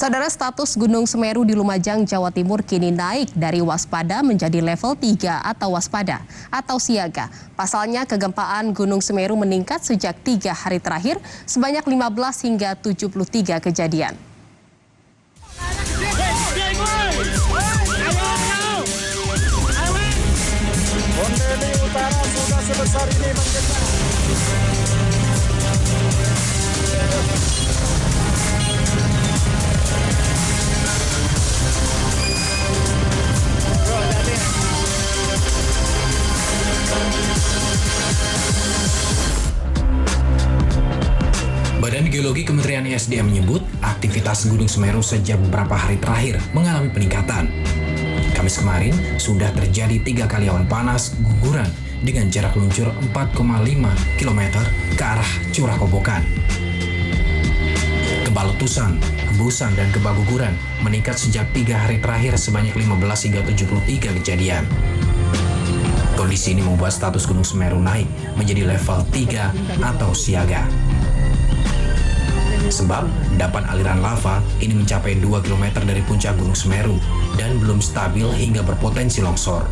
Saudara, status Gunung Semeru di Lumajang, Jawa Timur kini naik dari waspada menjadi level 3 atau waspada atau siaga. Pasalnya kegempaan Gunung Semeru meningkat sejak 3 hari terakhir sebanyak 15 hingga 73 kejadian. Bondeli Utara sudah sebesar ini mencetak. Badan Geologi Kementerian ESDM menyebut aktivitas Gunung Semeru sejak beberapa hari terakhir mengalami peningkatan. Kamis kemarin sudah terjadi 3 kali awan panas guguran dengan jarak luncur 4,5 km ke arah Curah Kobokan. Gempa letusan, hembusan, dan gempa guguran meningkat sejak 3 hari terakhir sebanyak 15 hingga 73 kejadian. Kondisi ini membuat status Gunung Semeru naik menjadi level 3 atau siaga. Sebab endapan aliran lava ini mencapai 2 km dari puncak Gunung Semeru dan belum stabil hingga berpotensi longsor.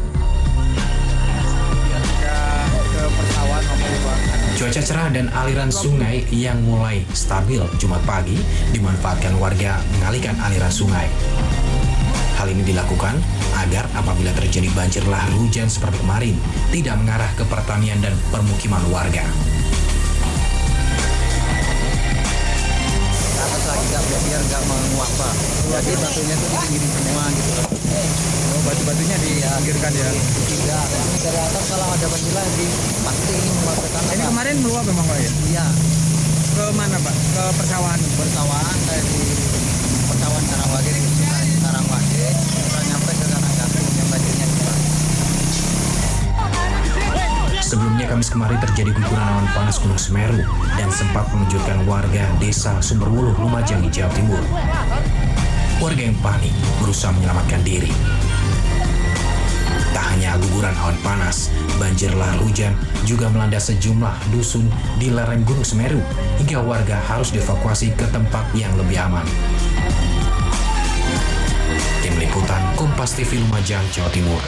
Cuaca cerah dan aliran sungai yang mulai stabil Jumat pagi dimanfaatkan warga mengalihkan aliran sungai. Hal ini dilakukan agar apabila terjadi banjir lahar hujan seperti kemarin tidak mengarah ke pertanian dan permukiman warga. Biar nggak menguap, Pak. Jadi batunya itu dipinggirin semua gitu. Batu-batunya dipinggirkan ya? Tidak, dari atas kalau ada banjir lagi pasti ini menguapkan. Ini kemarin meluap memang Pak ya? Iya. Ke mana Pak? Ke persawahan? Persawahan kayak di persawahan Karangwage, di Karangwage, kita nyampe ke Karanggatu yang banjirnya itu, Pak. Sebelumnya Kamis kemarin terjadi guguran awan panas Gunung Semeru dan sempat mengejutkan warga desa Sumberwuluh, Lumajang, Jawa Timur. Warga yang panik berusaha menyelamatkan diri. Tak hanya guguran awan panas, banjir lahar hujan juga melanda sejumlah dusun di lereng Gunung Semeru hingga warga harus dievakuasi ke tempat yang lebih aman. Tim Liputan Kompas TV Lumajang, Jawa Timur.